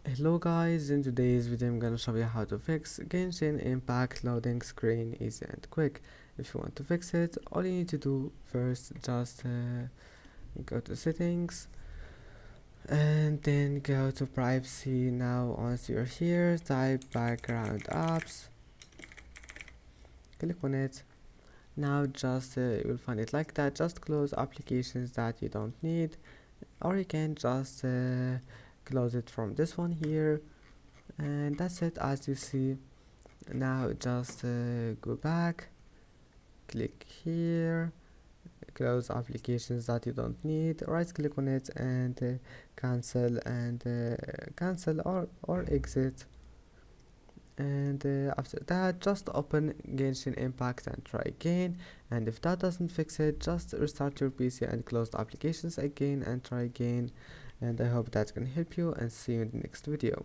Hello guys, in today's video I'm gonna show you how to fix Genshin Impact loading screen easy and quick. If you want to fix it, all you need to do first just go to settings and then go to privacy. Now once you're here, type background apps, click on it. Now just you'll find it like that. Just close applications that you don't need, or you can just close it from this one here, and that's it. As you see, now just go back, click here, close applications that you don't need, right click on it and cancel, and cancel or exit. And after that, just open Genshin Impact and try again, and if that doesn't fix it, just restart your PC and close the applications again and try again. And I hope that's gonna help you, and see you in the next video.